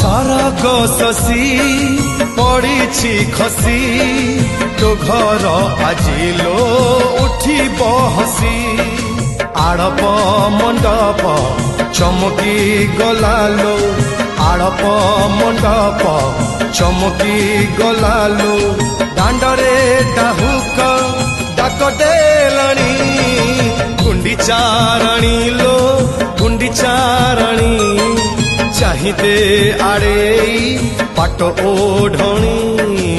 सरग शशी पड़ी खसी तो घर आजिलो उठी हसी आड़प मंडप चमकी गलालो आड़प मंडप चमकी गलालो दांडरे डाहुक डाक देलणी गुंडीचारणी लो गुंडीचारणी चाहिदे आड़े पाट ओढ़णी